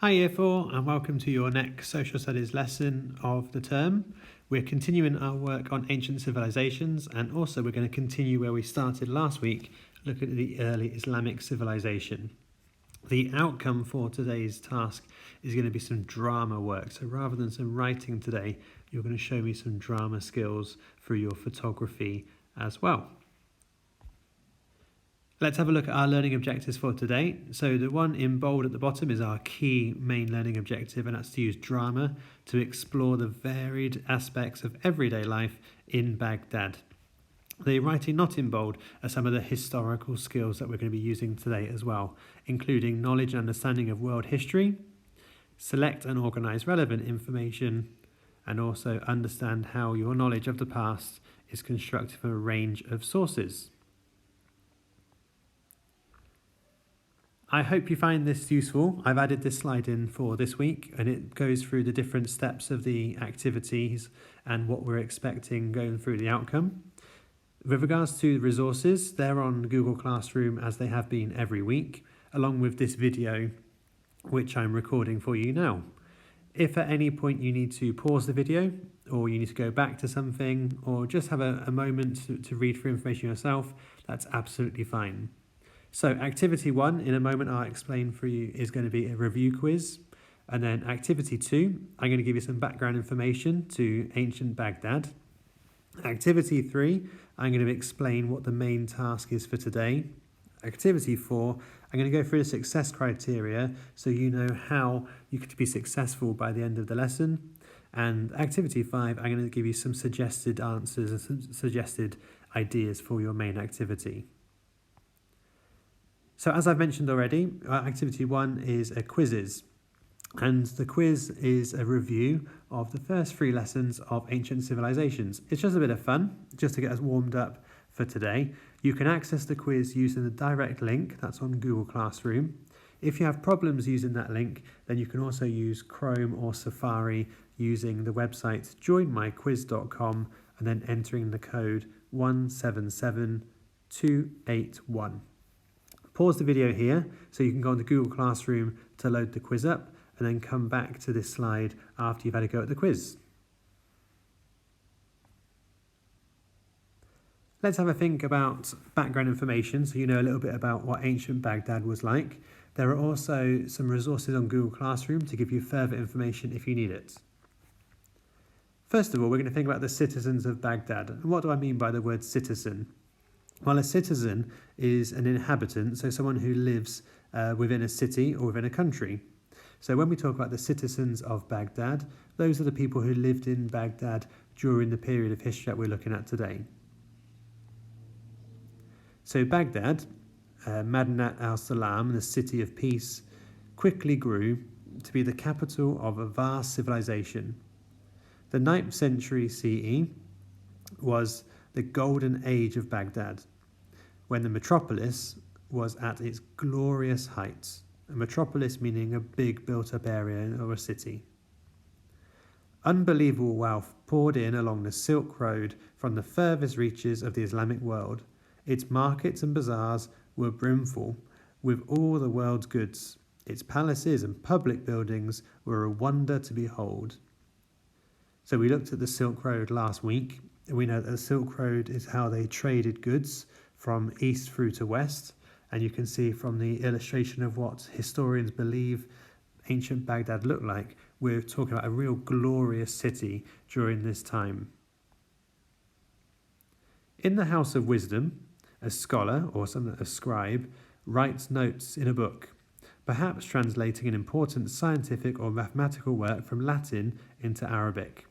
Hi Year 4 and welcome to your next social studies lesson of the term. We're continuing our work on ancient civilizations, and also we're going to continue where we started last week, looking at the early Islamic civilization. The outcome for today's task is going to be some drama work. So rather than some writing today, you're going to show me some drama skills through your photography as well. Let's have a look at our learning objectives for today. So the one in bold at the bottom is our key main learning objective, and that's to use drama to explore the varied aspects of everyday life in Baghdad. The writing not in bold are some of the historical skills that we're going to be using today as well, including knowledge and understanding of world history, select and organise relevant information, and also understand how your knowledge of the past is constructed from a range of sources. I hope you find this useful. I've added this slide in for this week, and it goes through the different steps of the activities and what we're expecting going through the outcome. With regards to resources, they're on Google Classroom as they have been every week, along with this video, which I'm recording for you now. If at any point you need to pause the video, or you need to go back to something, or just have a moment to read through information yourself, that's absolutely fine. So activity 1, in a moment I'll explain for you, is going to be a review quiz. And then activity 2, I'm going to give you some background information to ancient Baghdad. Activity 3, I'm going to explain what the main task is for today. Activity 4, I'm going to go through the success criteria so you know how you could be successful by the end of the lesson. And activity 5, I'm going to give you some suggested answers and some suggested ideas for your main activity. So as I've mentioned already, activity 1 is a quizzes, and the quiz is a review of the first 3 lessons of ancient civilizations. It's just a bit of fun, just to get us warmed up for today. You can access the quiz using the direct link that's on Google Classroom. If you have problems using that link, then you can also use Chrome or Safari using the website joinmyquiz.com and then entering the code 177281. Pause the video here so you can go onto Google Classroom to load the quiz up, and then come back to this slide after you've had a go at the quiz. Let's have a think about background information so you know a little bit about what ancient Baghdad was like. There are also some resources on Google Classroom to give you further information if you need it. First of all, we're going to think about the citizens of Baghdad. And what do I mean by the word citizen? Well, a citizen is an inhabitant, so someone who lives within a city or within a country. So when we talk about the citizens of Baghdad, those are the people who lived in Baghdad during the period of history that we're looking at today. So Baghdad, Madinat al-Salam, the city of peace, quickly grew to be the capital of a vast civilization. The 9th century CE was the golden age of Baghdad, when the metropolis was at its glorious heights. A metropolis meaning a big built-up area or a city. Unbelievable wealth poured in along the Silk Road from the furthest reaches of the Islamic world. Its markets and bazaars were brimful with all the world's goods. Its palaces and public buildings were a wonder to behold. So we looked at the Silk Road last week. We know that the Silk Road is how they traded goods from east through to west, and you can see from the illustration of what historians believe ancient Baghdad looked like, we're talking about a real glorious city during this time. In the House of Wisdom, a scholar, or a scribe, writes notes in a book, perhaps translating an important scientific or mathematical work from Latin into Arabic.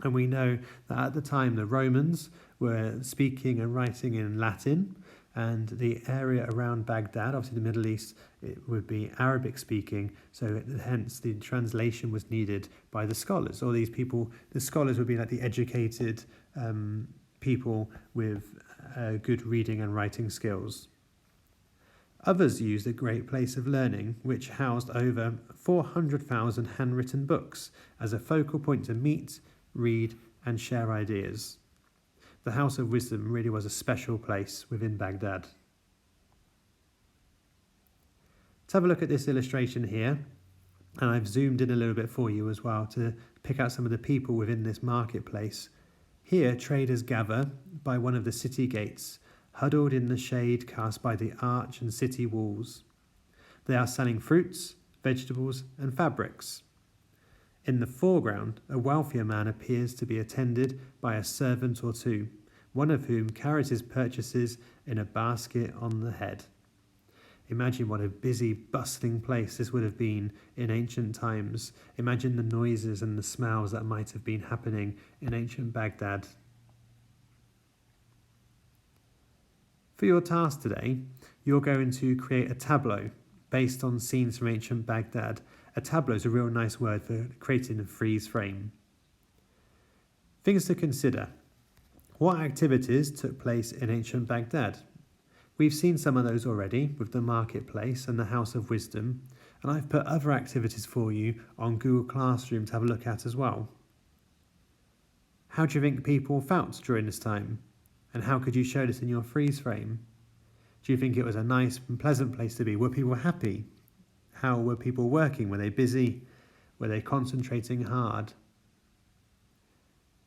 And we know that at the time the Romans were speaking and writing in Latin, and the area around Baghdad, obviously the Middle East, it would be Arabic speaking, so hence the translation was needed by the scholars. Or these people, the scholars would be like the educated people with good reading and writing skills. Others used a great place of learning, which housed over 400,000 handwritten books as a focal point to meet, read and share ideas. The House of Wisdom really was a special place within Baghdad. Let's have a look at this illustration here. And I've zoomed in a little bit for you as well to pick out some of the people within this marketplace. Here, traders gather by one of the city gates, huddled in the shade cast by the arch and city walls. They are selling fruits, vegetables, and fabrics. In the foreground, a wealthier man appears to be attended by a servant or two, one of whom carries his purchases in a basket on the head. Imagine what a busy, bustling place this would have been in ancient times. Imagine the noises and the smells that might have been happening in ancient Baghdad. For your task today, you're going to create a tableau based on scenes from ancient Baghdad. A tableau is a real nice word for creating a freeze frame. Things to consider. What activities took place in ancient Baghdad? We've seen some of those already with the marketplace and the House of Wisdom, and I've put other activities for you on Google Classroom to have a look at as well. How do you think people felt during this time? And how could you show this in your freeze frame? Do you think it was a nice and pleasant place to be? Were people happy? How were people working? Were they busy? Were they concentrating hard?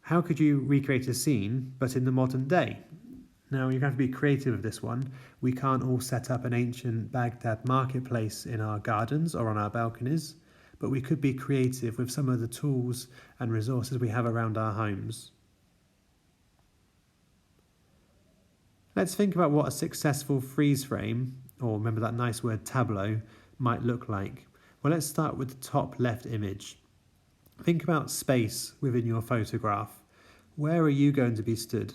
How could you recreate a scene, but in the modern day? Now, you have to be creative with this one. We can't all set up an ancient Baghdad marketplace in our gardens or on our balconies, but we could be creative with some of the tools and resources we have around our homes. Let's think about what a successful freeze frame, or remember that nice word tableau, might look like. Well, let's start with the top left image. Think about space within your photograph. Where are you going to be stood?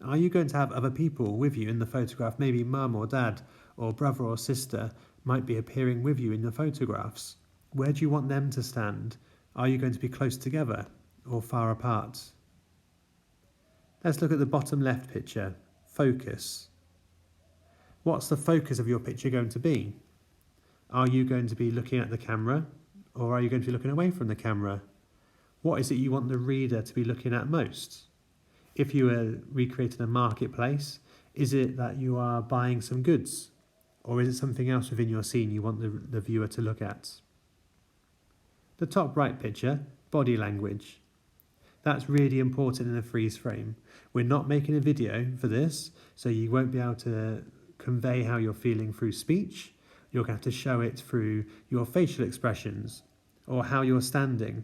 Are you going to have other people with you in the photograph? Maybe mum or dad or brother or sister might be appearing with you in the photographs. Where do you want them to stand? Are you going to be close together or far apart? Let's look at the bottom left picture. Focus. What's the focus of your picture going to be? Are you going to be looking at the camera, or are you going to be looking away from the camera? What is it you want the reader to be looking at most? If you were recreating a marketplace, is it that you are buying some goods? Or is it something else within your scene you want the viewer to look at? The top right picture, body language. That's really important in a freeze frame. We're not making a video for this, so you won't be able to convey how you're feeling through speech. You're going to have to show it through your facial expressions or how you're standing.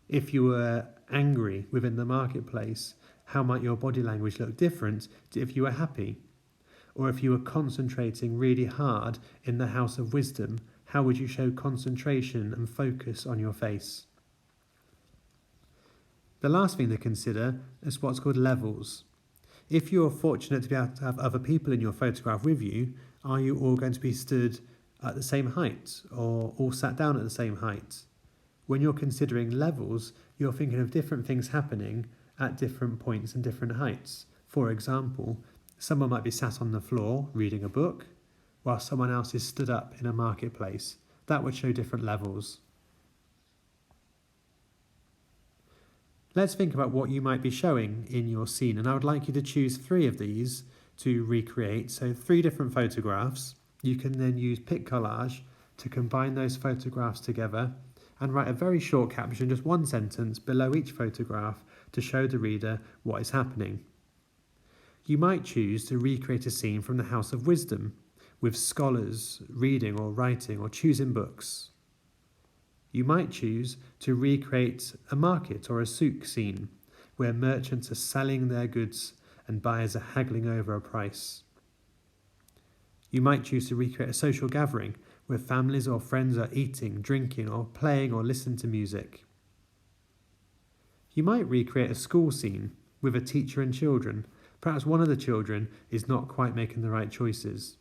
If you were angry within the marketplace, how might your body language look different to if you were happy? Or if you were concentrating really hard in the House of Wisdom, how would you show concentration and focus on your face? The last thing to consider is what's called levels. If you're fortunate to be able to have other people in your photograph with you, are you all going to be stood at the same height or all sat down at the same height? When you're considering levels, you're thinking of different things happening at different points and different heights. For example, someone might be sat on the floor reading a book, while someone else is stood up in a marketplace. That would show different levels. Let's think about what you might be showing in your scene, and I would like you to choose 3 of these to recreate. So 3 different photographs. You can then use Pic Collage to combine those photographs together and write a very short caption, just 1 sentence below each photograph to show the reader what is happening. You might choose to recreate a scene from the House of Wisdom with scholars reading or writing or choosing books. You might choose to recreate a market or a souk scene where merchants are selling their goods and buyers are haggling over a price. You might choose to recreate a social gathering where families or friends are eating, drinking, or playing or listening to music. You might recreate a school scene with a teacher and children. Perhaps one of the children is not quite making the right choices.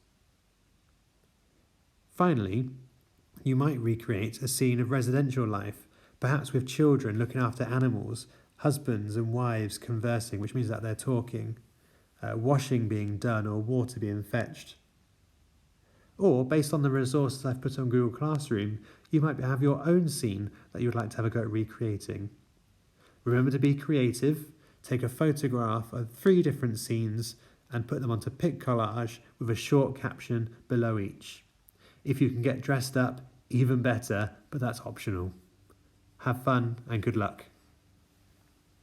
Finally, you might recreate a scene of residential life, perhaps with children looking after animals, husbands and wives conversing, which means that they're talking, washing being done or water being fetched. Or, based on the resources I've put on Google Classroom, you might have your own scene that you'd like to have a go at recreating. Remember to be creative, take a photograph of 3 different scenes and put them onto Pic Collage with a short caption below each. If you can get dressed up, even better, but that's optional. Have fun and good luck.